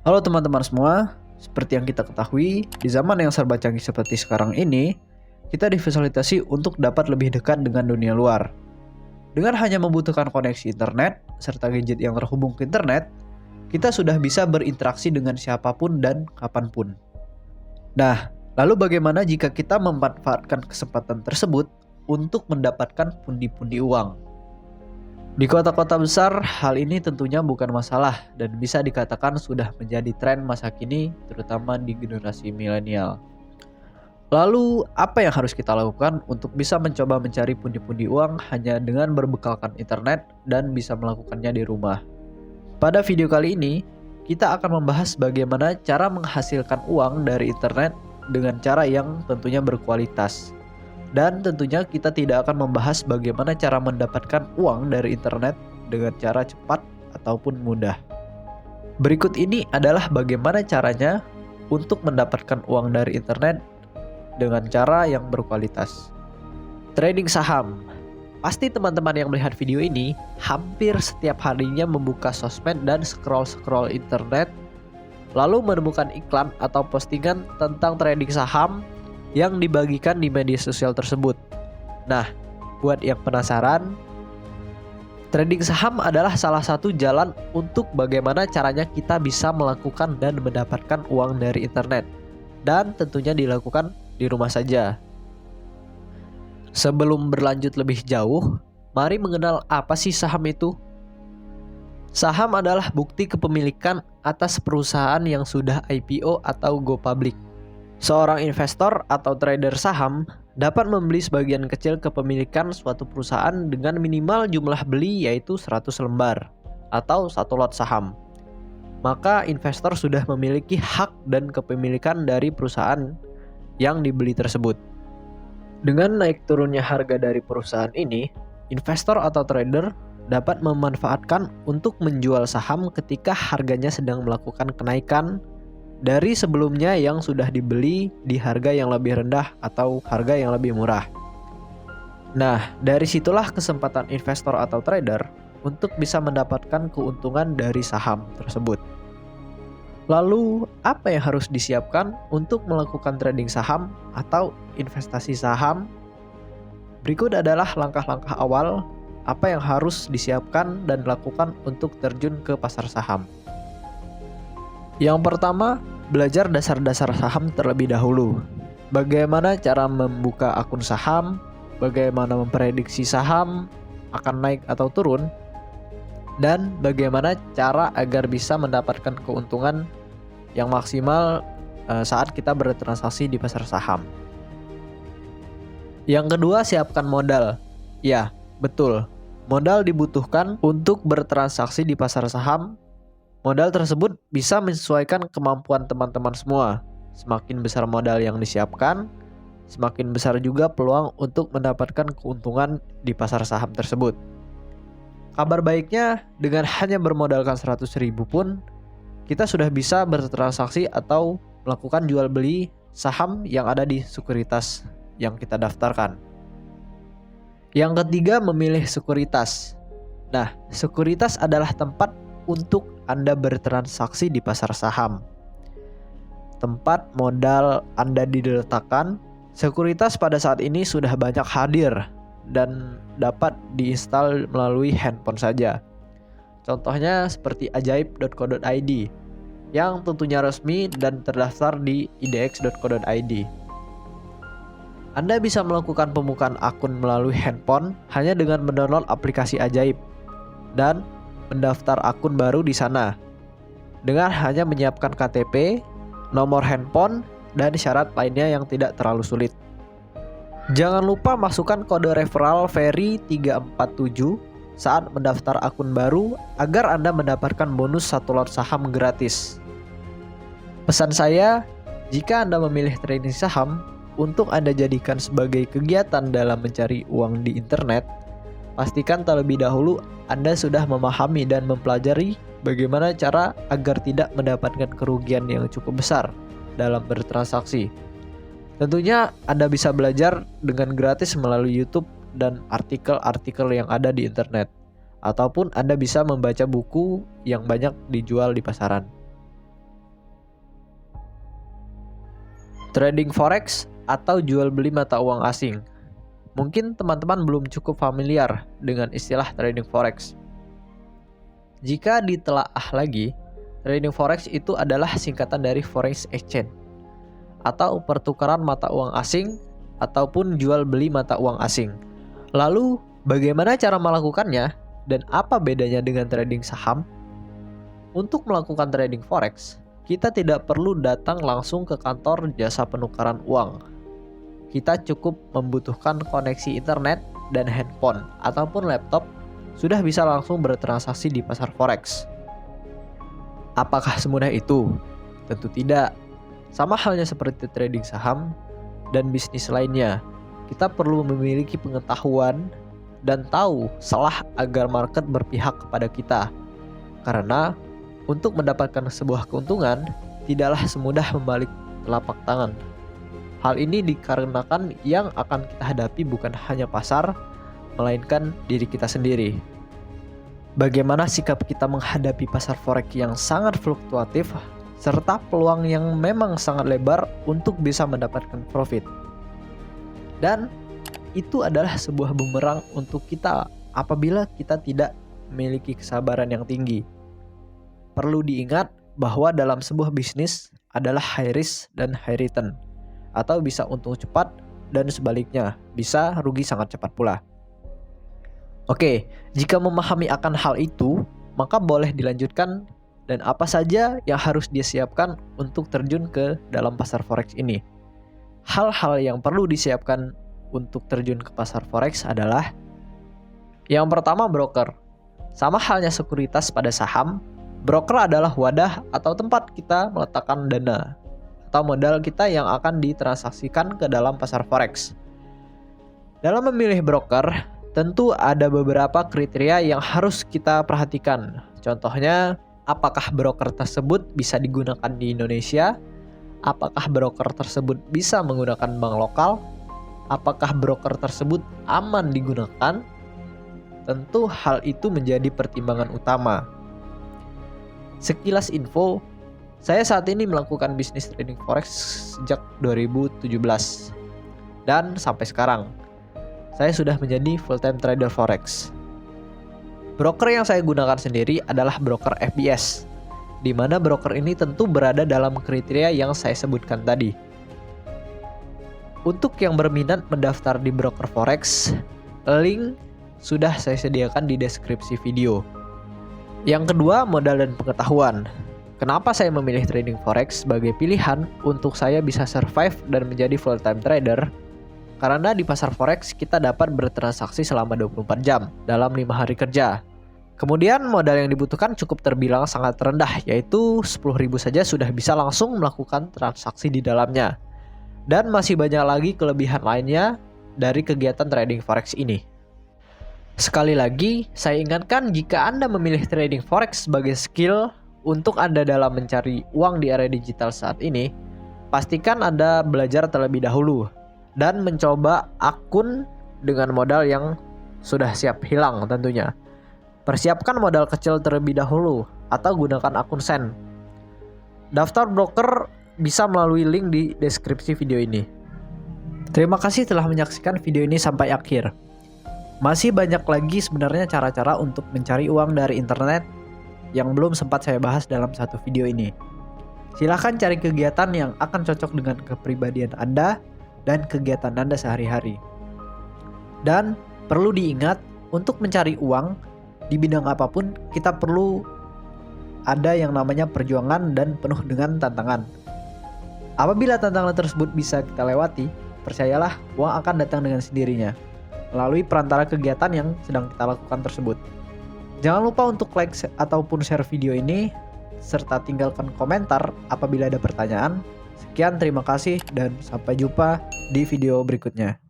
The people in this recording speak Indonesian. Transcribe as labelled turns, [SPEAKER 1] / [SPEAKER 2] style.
[SPEAKER 1] Halo teman-teman semua, seperti yang kita ketahui, di zaman yang serba canggih seperti sekarang ini, kita difasilitasi untuk dapat lebih dekat dengan dunia luar. Dengan hanya membutuhkan koneksi internet, serta gadget yang terhubung ke internet, kita sudah bisa berinteraksi dengan siapapun dan kapanpun. Nah, lalu bagaimana jika kita memanfaatkan kesempatan tersebut untuk mendapatkan pundi-pundi uang? Di kota-kota besar, hal ini tentunya bukan masalah dan bisa dikatakan sudah menjadi tren masa kini, terutama di generasi milenial. Lalu, apa yang harus kita lakukan untuk bisa mencoba mencari pundi-pundi uang hanya dengan berbekalkan internet dan bisa melakukannya di rumah? Pada video kali ini, kita akan membahas bagaimana cara menghasilkan uang dari internet dengan cara yang tentunya berkualitas. Dan tentunya kita tidak akan membahas bagaimana cara mendapatkan uang dari internet dengan cara cepat ataupun mudah. Berikut ini adalah bagaimana caranya untuk mendapatkan uang dari internet dengan cara yang berkualitas. Trading saham. Pasti teman-teman yang melihat video ini hampir setiap harinya membuka sosmed dan scroll-scroll internet, lalu menemukan iklan atau postingan tentang trading saham yang dibagikan di media sosial tersebut. Nah, buat yang penasaran, trading saham adalah salah satu jalan untuk bagaimana caranya kita bisa melakukan dan mendapatkan uang dari internet. Dan tentunya dilakukan di rumah saja. Sebelum berlanjut lebih jauh, mari mengenal apa sih saham itu. Saham adalah bukti kepemilikan atas perusahaan yang sudah IPO atau go public. Seorang investor atau trader saham dapat membeli sebagian kecil kepemilikan suatu perusahaan dengan minimal jumlah beli yaitu 100 lembar atau 1 lot saham. Maka investor sudah memiliki hak dan kepemilikan dari perusahaan yang dibeli tersebut. Dengan naik turunnya harga dari perusahaan ini, investor atau trader dapat memanfaatkan untuk menjual saham ketika harganya sedang melakukan kenaikan dari sebelumnya yang sudah dibeli di harga yang lebih rendah atau harga yang lebih murah. Nah, dari situlah kesempatan investor atau trader untuk bisa mendapatkan keuntungan dari saham tersebut. Lalu, apa yang harus disiapkan untuk melakukan trading saham atau investasi saham? Berikut adalah langkah-langkah awal apa yang harus disiapkan dan dilakukan untuk terjun ke pasar saham. Yang pertama, belajar dasar-dasar saham terlebih dahulu. Bagaimana cara membuka akun saham, bagaimana memprediksi saham akan naik atau turun, dan bagaimana cara agar bisa mendapatkan keuntungan yang maksimal saat kita bertransaksi di pasar saham. Yang kedua, siapkan modal. Ya, betul. Modal dibutuhkan untuk bertransaksi di pasar saham. Modal tersebut bisa menyesuaikan kemampuan teman-teman semua. Semakin besar modal yang disiapkan, semakin besar juga peluang untuk mendapatkan keuntungan di pasar saham tersebut. Kabar baiknya, dengan hanya bermodalkan 100.000 pun, kita sudah bisa bertransaksi atau melakukan jual beli saham yang ada di sekuritas yang kita daftarkan. Yang ketiga, memilih sekuritas. Nah, sekuritas adalah tempat untuk Anda bertransaksi di pasar saham. Tempat modal Anda diletakkan, sekuritas pada saat ini sudah banyak hadir dan dapat diinstal melalui handphone saja. Contohnya seperti ajaib.co.id yang tentunya resmi dan terdaftar di idx.co.id. Anda bisa melakukan pembukaan akun melalui handphone hanya dengan mendownload aplikasi Ajaib dan mendaftar akun baru di sana dengan hanya menyiapkan KTP, nomor handphone, dan syarat lainnya yang tidak terlalu sulit. Jangan lupa masukkan kode referral Ferry347 saat mendaftar akun baru agar Anda mendapatkan bonus 1 lot saham gratis. Pesan saya, jika Anda memilih trading saham untuk Anda jadikan sebagai kegiatan dalam mencari uang di internet, pastikan terlebih dahulu Anda sudah memahami dan mempelajari bagaimana cara agar tidak mendapatkan kerugian yang cukup besar dalam bertransaksi. Tentunya Anda bisa belajar dengan gratis melalui YouTube dan artikel-artikel yang ada di internet. Ataupun Anda bisa membaca buku yang banyak dijual di pasaran. Trading forex atau jual beli mata uang asing. Mungkin teman-teman belum cukup familiar dengan istilah trading forex. Jika ditelaah lagi, trading forex itu adalah singkatan dari foreign exchange atau pertukaran mata uang asing ataupun jual beli mata uang asing. Lalu, bagaimana cara melakukannya dan apa bedanya dengan trading saham? Untuk melakukan trading forex, kita tidak perlu datang langsung ke kantor jasa penukaran uang. Kita cukup membutuhkan koneksi internet dan handphone ataupun laptop, sudah bisa langsung bertransaksi di pasar forex. Apakah semudah itu? Tentu tidak. Sama halnya seperti trading saham dan bisnis lainnya, kita perlu memiliki pengetahuan dan tahu celah agar market berpihak kepada kita. Karena untuk mendapatkan sebuah keuntungan, tidaklah semudah membalik telapak tangan. Hal ini dikarenakan yang akan kita hadapi bukan hanya pasar, melainkan diri kita sendiri. Bagaimana sikap kita menghadapi pasar forex yang sangat fluktuatif, serta peluang yang memang sangat lebar untuk bisa mendapatkan profit. Dan itu adalah sebuah bumerang untuk kita apabila kita tidak memiliki kesabaran yang tinggi. Perlu diingat bahwa dalam sebuah bisnis adalah high risk dan high return, atau bisa untung cepat dan sebaliknya, bisa rugi sangat cepat pula. Oke, jika memahami akan hal itu, maka boleh dilanjutkan dan apa saja yang harus disiapkan untuk terjun ke dalam pasar forex ini. Hal-hal yang perlu disiapkan untuk terjun ke pasar forex adalah: yang pertama, broker. Sama halnya sekuritas pada saham, broker adalah wadah atau tempat kita meletakkan dana atau modal kita yang akan ditransaksikan ke dalam pasar forex. Dalam memilih broker, tentu ada beberapa kriteria yang harus kita perhatikan. Contohnya, apakah broker tersebut bisa digunakan di Indonesia? Apakah broker tersebut bisa menggunakan bank lokal? Apakah broker tersebut aman digunakan? Tentu hal itu menjadi pertimbangan utama. Sekilas info, saya saat ini melakukan bisnis trading forex sejak 2017 dan sampai sekarang saya sudah menjadi full-time trader forex. Broker yang saya gunakan sendiri adalah broker FBS, di mana broker ini tentu berada dalam kriteria yang saya sebutkan tadi. Untuk yang berminat mendaftar di broker forex, link sudah saya sediakan di deskripsi video. Yang kedua, modal dan pengetahuan. Kenapa saya memilih trading forex sebagai pilihan untuk saya bisa survive dan menjadi full-time trader? Karena di pasar forex kita dapat bertransaksi selama 24 jam dalam 5 hari kerja. Kemudian modal yang dibutuhkan cukup terbilang sangat rendah, yaitu 10.000 saja sudah bisa langsung melakukan transaksi di dalamnya. Dan masih banyak lagi kelebihan lainnya dari kegiatan trading forex ini. Sekali lagi, saya ingatkan jika Anda memilih trading forex sebagai skill untuk Anda dalam mencari uang di era digital saat ini, pastikan Anda belajar terlebih dahulu dan mencoba akun dengan modal yang sudah siap hilang tentunya. Persiapkan modal kecil terlebih dahulu atau gunakan akun Send. Daftar broker bisa melalui link di deskripsi video ini. Terima kasih telah menyaksikan video ini sampai akhir. Masih banyak lagi sebenarnya cara-cara untuk mencari uang dari internet yang belum sempat saya bahas dalam satu video ini. Silahkan cari kegiatan yang akan cocok dengan kepribadian Anda dan kegiatan Anda sehari-hari. Dan perlu diingat, untuk mencari uang di bidang apapun, kita perlu ada yang namanya perjuangan dan penuh dengan tantangan. Apabila tantangan tersebut bisa kita lewati, percayalah uang akan datang dengan sendirinya melalui perantara kegiatan yang sedang kita lakukan tersebut. Jangan lupa untuk like ataupun share video ini, serta tinggalkan komentar apabila ada pertanyaan. Sekian, terima kasih, dan sampai jumpa di video berikutnya.